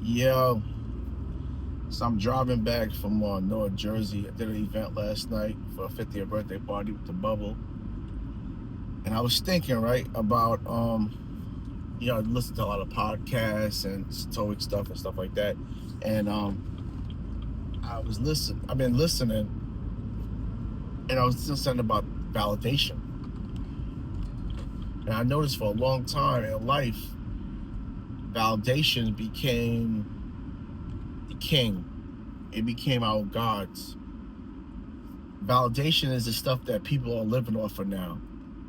Yeah, so I'm driving back from North Jersey. I did an event last night for a 50th birthday party with the bubble, and I was thinking right about I listen to a lot of podcasts and stoic stuff and stuff like that, and I've been listening, and I was listening about validation, and I noticed for a long time in life, validation became the king. It became our gods. Validation is the stuff that people are living off of now,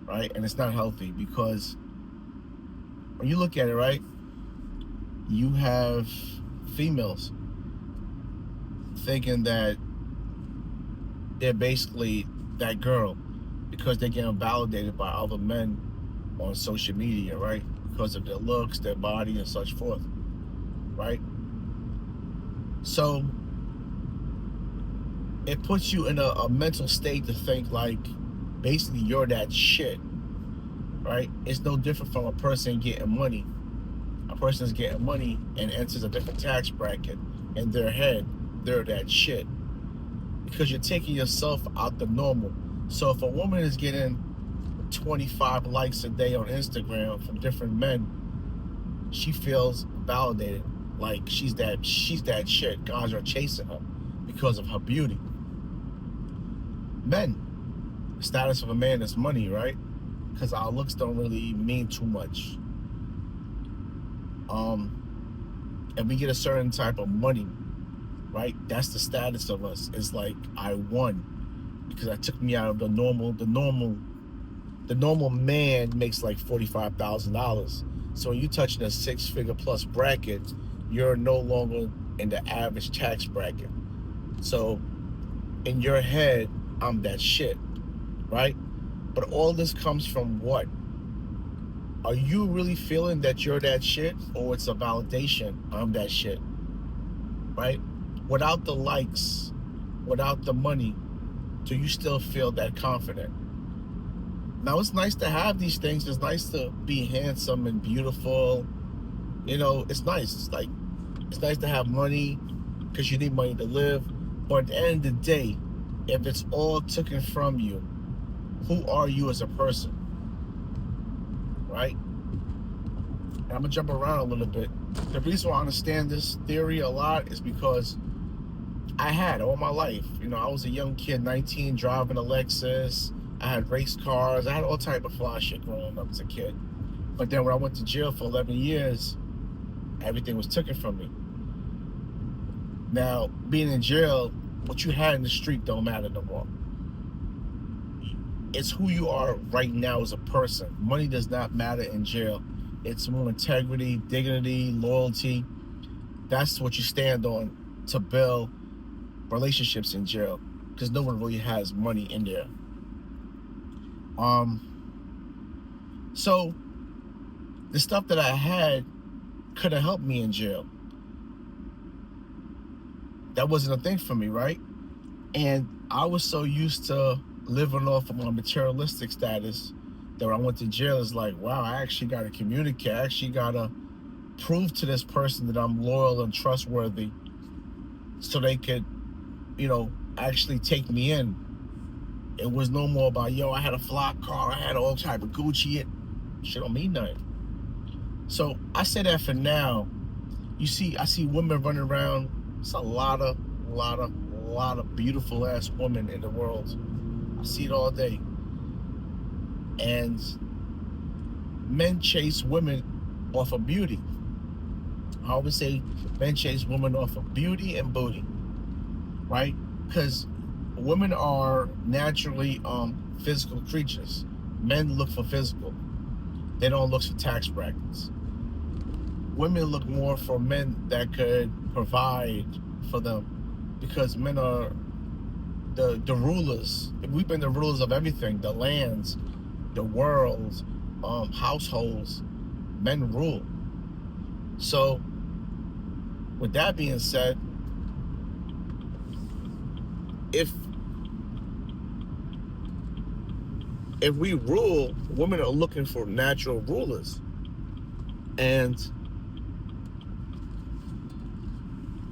right? And it's not healthy because when you look at it, right, you have females thinking that they're basically that girl because they're getting validated by other men on social media, right? Because of their looks, their body, and such forth, right? So it puts you in a mental state to think like basically you're that shit, right? It's no different from a person getting money. A person is getting money and enters a different tax bracket. In their head, they're that shit because you're taking yourself out the normal. So if a woman is getting 25 likes a day on Instagram from different men, she feels validated, like she's that shit. Guys are chasing her because of her beauty. Men, the status of a man is money, right? Because our looks don't really mean too much. And we get a certain type of money, right? That's the status of us. It's like I won because I took me out of the normal. The normal man makes like $45,000. So when you touch a 6-figure plus bracket, you're no longer in the average tax bracket. So in your head, I'm that shit, right? But all this comes from what? Are you really feeling that you're that shit, or it's a validation, I'm that shit, right? Without the likes, without the money, do you still feel that confident? Now, it's nice to have these things. It's nice to be handsome and beautiful. You know, it's nice. It's nice to have money because you need money to live. But at the end of the day, if it's all taken from you, who are you as a person? Right? And I'm going to jump around a little bit. The reason why I understand this theory a lot is because I had all my life. You know, I was a young kid, 19, driving a Lexus. I had race cars. I had all type of fly shit growing up as a kid. But then when I went to jail for 11 years, everything was taken from me. Now, being in jail, what you had in the street don't matter no more. It's who you are right now as a person. Money does not matter in jail. It's more integrity, dignity, loyalty. That's what you stand on to build relationships in jail, because no one really has money in there. So the stuff that I had could have helped me in jail. That wasn't a thing for me, right? And I was so used to living off of my materialistic status that when I went to jail, it's like, wow, I actually got to communicate. I actually got to prove to this person that I'm loyal and trustworthy so they could, actually take me in. It was no more about, I had a fly car, I had all type of Gucci. Shit don't mean nothing. So I say that for now. I see women running around. It's a lot of beautiful ass women in the world. I see it all day. And men chase women off of beauty. I always say men chase women off of beauty and booty, right? Because women are naturally physical creatures. Men look for physical. They don't look for tax brackets. Women look more for men that could provide for them, because men are the rulers. We've been the rulers of everything, the lands, the world, households. Men rule. So with that being said, if we rule, women are looking for natural rulers. And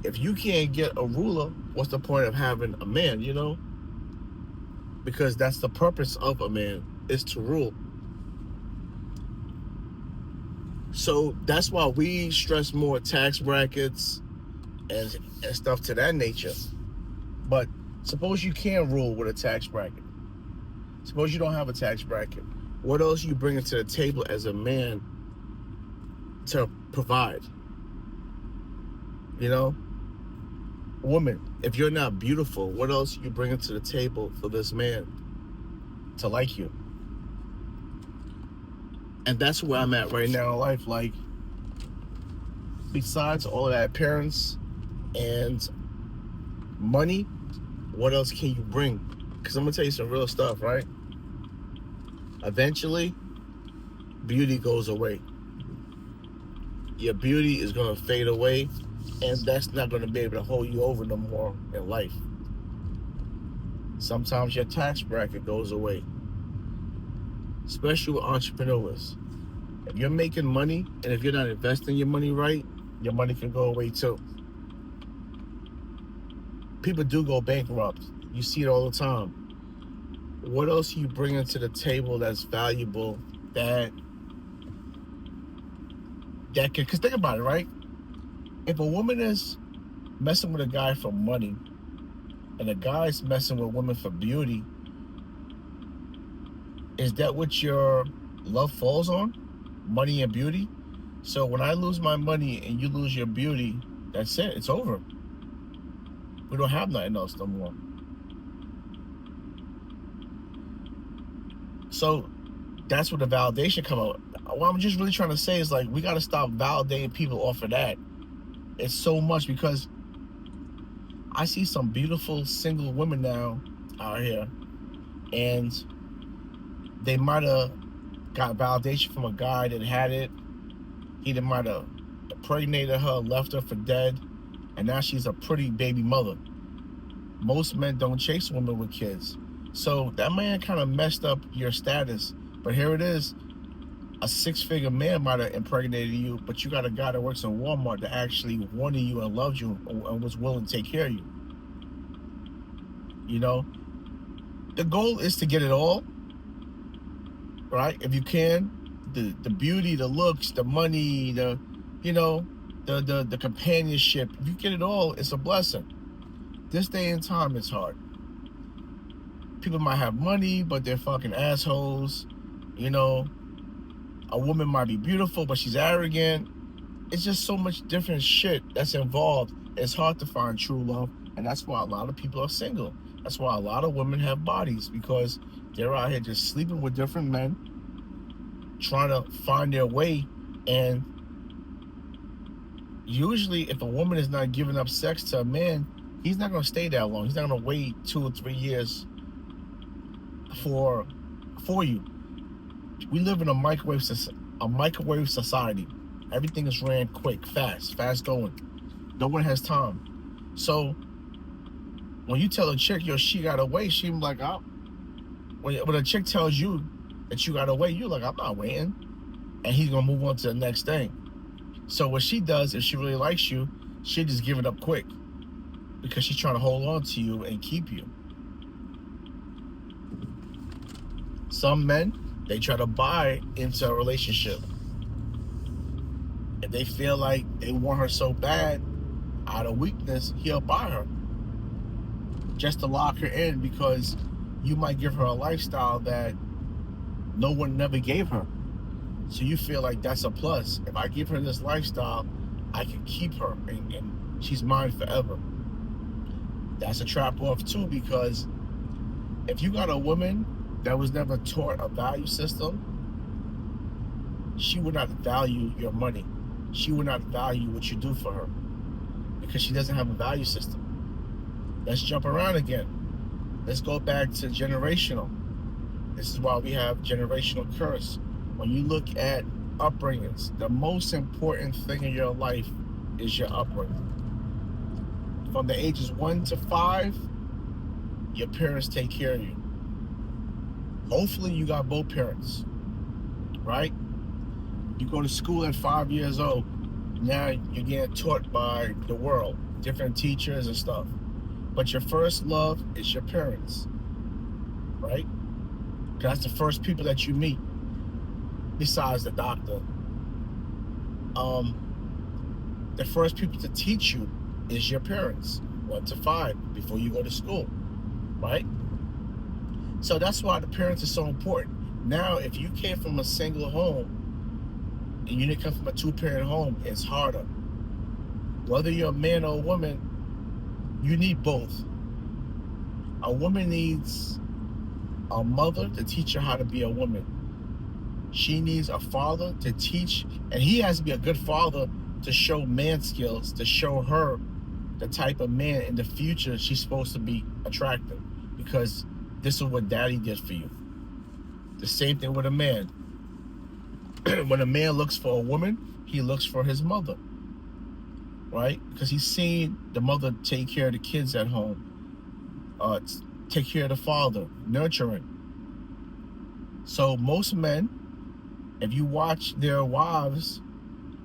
if you can't get a ruler, what's the point of having a man, Because that's the purpose of a man, is to rule. So that's why we stress more tax brackets and stuff to that nature. But suppose you can't rule with a tax bracket. Suppose you don't have a tax bracket. What else you bring to the table as a man to provide? Woman, if you're not beautiful, what else you bring to the table for this man to like you? And that's where I'm at right now in life. Like, besides all of that appearance and money, what else can you bring? Because I'm going to tell you some real stuff, right? Eventually, beauty goes away. Your beauty is going to fade away, and that's not going to be able to hold you over no more in life. Sometimes your tax bracket goes away, especially with entrepreneurs. If you're making money, and if you're not investing your money right, your money can go away too. People do go bankrupt. You see it all the time. What else are you bringing to the table that's valuable that can, because think about it, right? If a woman is messing with a guy for money and a guy's messing with women for beauty, is that what your love falls on? Money and beauty? So when I lose my money and you lose your beauty, that's it. It's over. We don't have nothing else no more. So that's where the validation come out. What I'm just really trying to say is, like, we got to stop validating people off of that. It's so much, because I see some beautiful single women now out here, and they might have got validation from a guy that had it. He might have impregnated her, left her for dead, and now she's a pretty baby mother. Most men don't chase women with kids. So that man kind of messed up your status. But here it is. A six-figure man might have impregnated you, but you got a guy that works in Walmart that actually wanted you and loved you and was willing to take care of you. The goal is to get it all, right? If you can, the beauty, the looks, the money, the companionship. If you get it all, it's a blessing. This day and time, it's hard. People might have money, but they're fucking assholes. A woman might be beautiful, but she's arrogant. It's just so much different shit that's involved. It's hard to find true love, and that's why a lot of people are single. That's why a lot of women have bodies, because they're out here just sleeping with different men, trying to find their way. And usually, if a woman is not giving up sex to a man, he's not going to stay that long. He's not going to wait 2 or 3 years for you. We live in a microwave society. Everything is ran quick, fast going. No one has time. So when you tell a chick she got away, she be like, oh. When a chick tells you that you got away, you're like, I'm not waiting. And he's gonna move on to the next thing. So what she does, if she really likes you, she'll just give it up quick, because she's trying to hold on to you and keep you. Some men, they try to buy into a relationship. If they feel like they want her so bad, out of weakness, he'll buy her just to lock her in, because you might give her a lifestyle that no one never gave her. So you feel like that's a plus. If I give her this lifestyle, I can keep her, and she's mine forever. That's a trap off too, because if you got a woman that was never taught a value system, she would not value your money. She would not value what you do for her, because she doesn't have a value system. Let's jump around again. Let's go back to generational. This is why we have generational curse. When you look at upbringings, the most important thing in your life is your upbringing. From the ages 1 to 5, your parents take care of you. Hopefully you got both parents, right? You go to school at 5 years old. Now you're getting taught by the world. different teachers and stuff. But your first love is your parents, right? That's the first people that you meet, besides the doctor. The first people to teach you is your parents, 1 to 5, before you go to school, right? So that's why the parents are so important. Now, if you came from a single home and you didn't come from a 2-parent home, it's harder. Whether you're a man or a woman, you need both. A woman needs a mother to teach her how to be a woman. She needs a father to teach, and he has to be a good father to show man skills, to show her the type of man in the future she's supposed to be attractive, because this is what daddy did for you. The same thing with a man. When a man looks for a woman, he looks for his mother, right? Because he's seen the mother take care of the kids at home, take care of the father, nurturing. So most men, if you watch their wives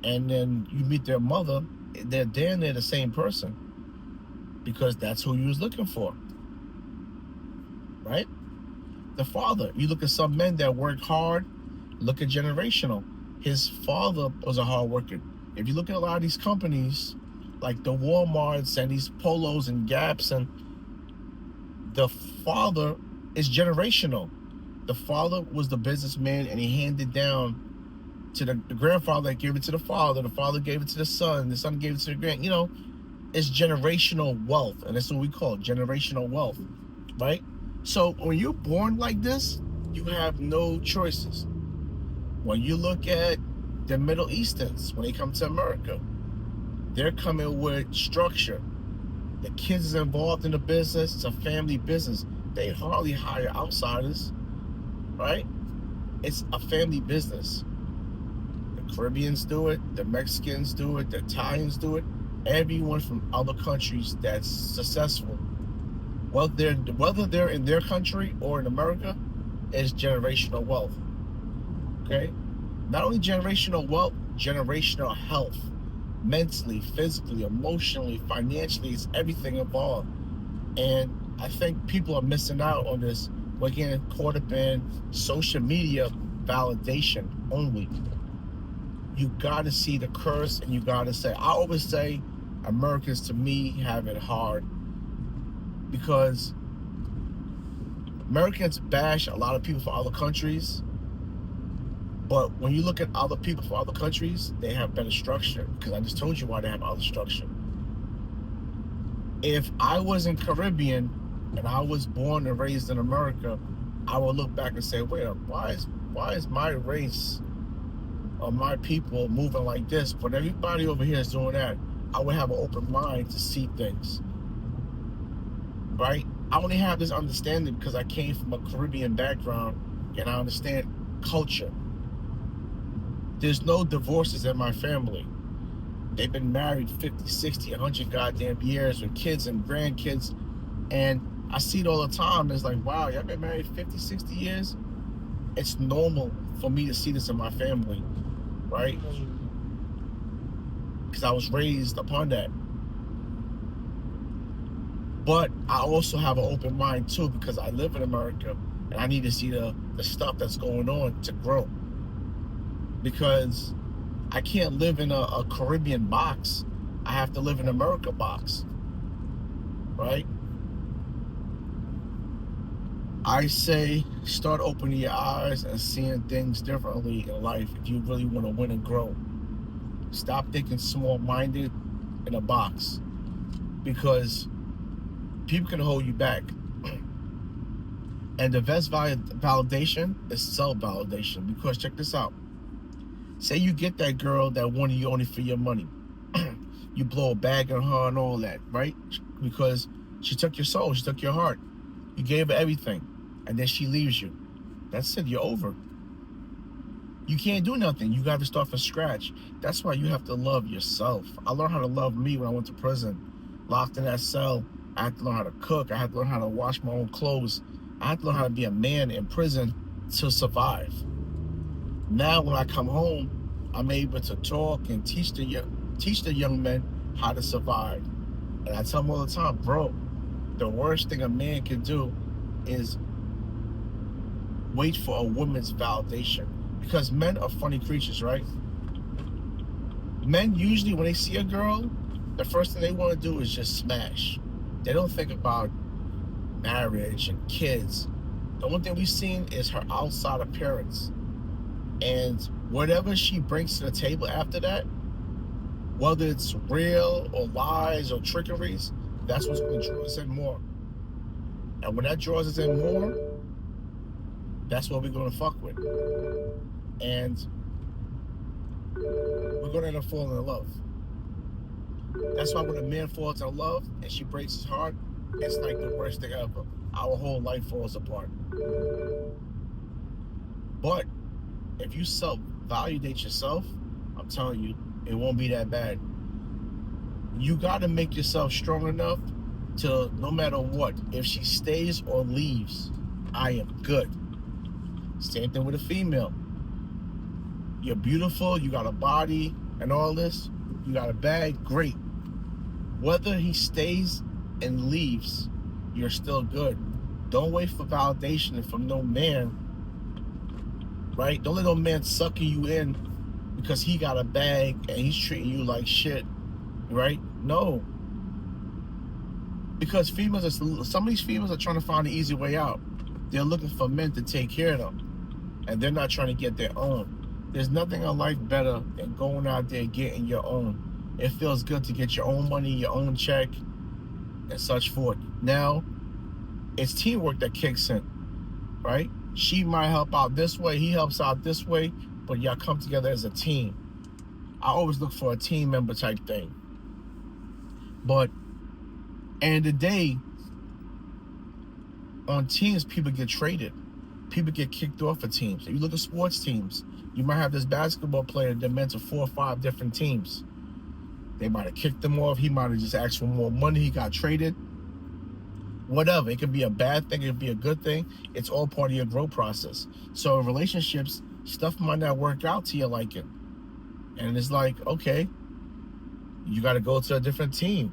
and then you meet their mother, they're damn near the same person, because that's who you was looking for, right? The father. You look at some men that work hard, look at generational. His father was a hard worker. If you look at a lot of these companies, like the Walmarts and these Polos and Gaps, and the father is generational. The father was the businessman, and he handed down to the grandfather that gave it to the father gave it to the son gave it to the grand. You know, it's generational wealth, and that's what we call it, generational wealth, right? So when you're born like this, you have no choices. When you look at the Middle Easterns, when they come to America, they're coming with structure. The kids is involved in the business. It's a family business. They hardly hire outsiders, right? It's a family business. The Caribbeans do it. The Mexicans do it. The Italians do it. Everyone from other countries that's successful, whether they're in their country or in America, is generational wealth. Okay? Not only generational wealth, generational health. Mentally, physically, emotionally, financially, it's everything involved. And I think people are missing out on this. We're getting caught up in social media validation only. You gotta see the curse, and you gotta say, I always say, Americans to me have it hard, because Americans bash a lot of people from other countries, but when you look at other people from other countries, they have better structure, because I just told you why they have other structure. If I wasn't Caribbean and I was born and raised in America, I would look back and say, wait, why is my race or my people moving like this, but everybody over here is doing that? I would have an open mind to see things, right? I only have this understanding because I came from a Caribbean background, and I understand culture. There's no divorces in my family. They've been married 50, 60, 100 goddamn years with kids and grandkids. And I see it all the time. It's like, wow, y'all been married 50, 60 years? It's normal for me to see this in my family, right? Because I was raised upon that. But I also have an open mind too, because I live in America and I need to see the stuff that's going on to grow. Because I can't live in a Caribbean box. I have to live in an America box, right? I say start opening your eyes and seeing things differently in life if you really want to win and grow. Stop thinking small-minded in a box, because people can hold you back. And the best validation is self-validation, because check this out. Say you get that girl that wanted you only for your money. You blow a bag on her and all that, right? Because she took your soul, she took your heart. You gave her everything, and then she leaves you. That's it, you're over. You can't do nothing. You got to start from scratch. That's why you have to love yourself. I learned how to love me when I went to prison. Locked in that cell, I had to learn how to cook. I had to learn how to wash my own clothes. I had to learn how to be a man in prison to survive. Now when I come home, I'm able to talk and teach the young men how to survive. And I tell them all the time, bro, the worst thing a man can do is wait for a woman's validation. Because men are funny creatures, right? Men usually, when they see a girl, the first thing they want to do is just smash. They don't think about marriage and kids. The only thing we've seen is her outside appearance. And whatever she brings to the table after that, whether it's real or lies or trickeries, that's what's going to draw us in more. And when that draws us in more, that's what we're going to fuck with. And we're going to end up falling in love. That's why when a man falls in love and she breaks his heart, it's like the worst thing ever. Our whole life falls apart. But if you self-validate yourself, I'm telling you, it won't be that bad. You got to make yourself strong enough to, no matter what, if she stays or leaves, I am good. Same thing with a female. You're beautiful, you got a body and all this, you got a bag, great. Whether he stays and leaves, you're still good. Don't wait for validation from no man, right? Don't let no man sucker you in because he got a bag and he's treating you like shit, right? No. Because some of these females are trying to find the easy way out. They're looking for men to take care of them, and they're not trying to get their own. There's nothing in life better than going out there getting your own. It feels good to get your own money, your own check, and such forth. Now, it's teamwork that kicks in, right? She might help out this way, he helps out this way, but y'all come together as a team. I always look for a team member type thing. But end of the day, on teams, people get traded. People get kicked off of teams. If you look at sports teams, you might have this basketball player that meant to 4 or 5 different teams. They might have kicked him off. He might have just asked for more money. He got traded. Whatever. It could be a bad thing. It could be a good thing. It's all part of your growth process. So in relationships, stuff might not work out to your liking. And it's like, okay, you got to go to a different team.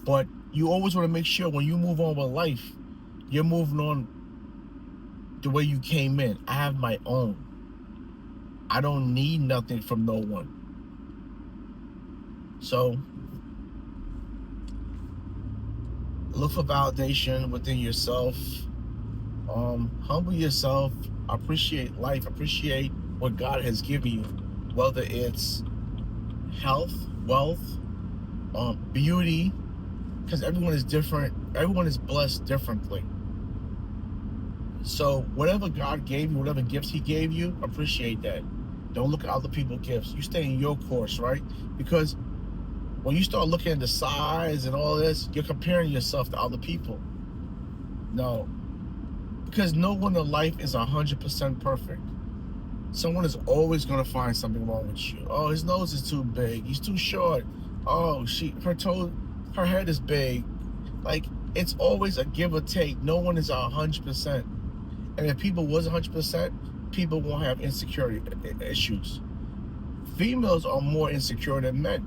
But you always want to make sure when you move on with life, you're moving on the way you came in. I have my own. I don't need nothing from no one. So look for validation within yourself. Humble yourself. Appreciate life. Appreciate what God has given you, whether it's health, wealth, beauty, because everyone is different. Everyone is blessed differently. So whatever God gave you, whatever gifts he gave you, appreciate that. Don't look at other people's gifts. You stay in your course, right? Because when you start looking at the size and all this, you're comparing yourself to other people. No. Because no one in life is 100% perfect. Someone is always going to find something wrong with you. Oh, his nose is too big. He's too short. Oh, her head is big. Like, it's always a give or take. No one is 100%. And if people was 100%, people won't have insecurity issues. Females are more insecure than men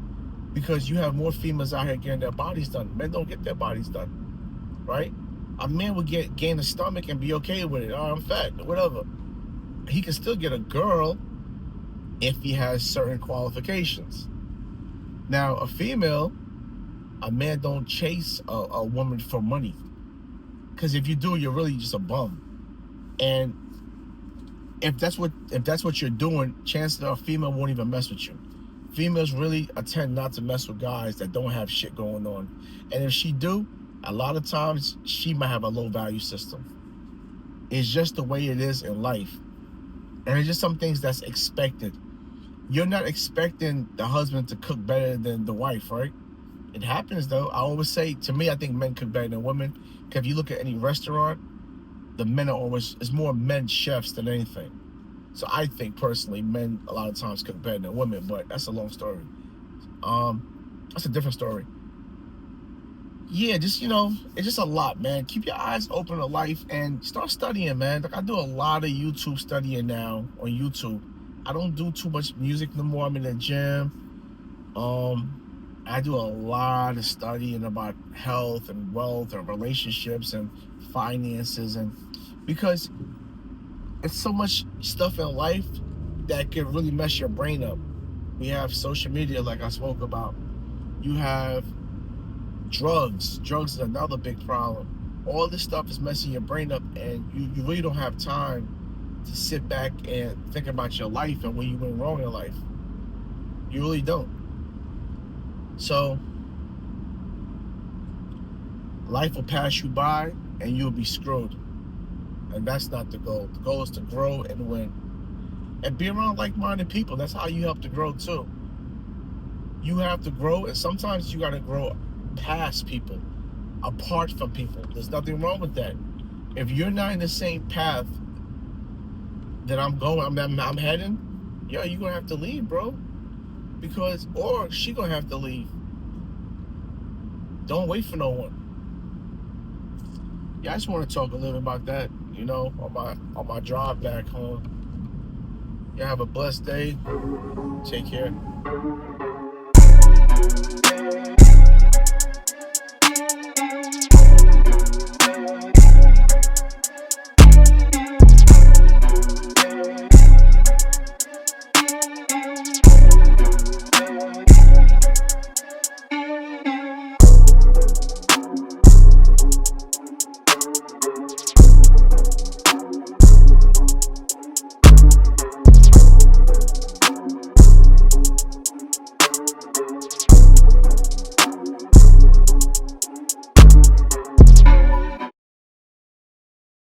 because you have more females out here getting their bodies done. Men don't get their bodies done, right? A man would gain a stomach and be okay with it. Oh, I'm fat, whatever. He can still get a girl if he has certain qualifications. Now, a female, a man don't chase a woman for money. Because if you do, you're really just a bum. And if that's what you're doing, chances are a female won't even mess with you. Females really tend not to mess with guys that don't have shit going on. And if she do, a lot of times she might have a low value system. It's just the way it is in life. And it's just some things that's expected. You're not expecting the husband to cook better than the wife, right? It happens though. I always say, to me, I think men cook better than women. Because if you look at any restaurant, the men are always, it's more men chefs than anything. So I think personally, men a lot of times cook better than women, but that's a long story. That's a different story. Yeah, just, it's just a lot, man. Keep your eyes open to life and start studying, man. Like, I do a lot of YouTube studying now on YouTube. I don't do too much music no more. I'm in the gym. I do a lot of studying about health and wealth and relationships and finances, and because it's so much stuff in life that can really mess your brain up. We have social media, like I spoke about. You have drugs. Drugs is another big problem. All this stuff is messing your brain up, and you really don't have time to sit back and think about your life and where you went wrong in life. You really don't. So life will pass you by and you'll be screwed. And that's not the goal. The goal is to grow and win. And be around like-minded people. That's how you help to grow too. You have to grow, and sometimes you gotta grow past people, apart from people. There's nothing wrong with that. If you're not in the same path that I'm heading, yo, you're gonna have to leave, bro. Because, or she gonna have to leave. Don't wait for no one. Yeah, I just want to talk a little bit about that, you know, on my drive back home. You have a blessed day. Take care.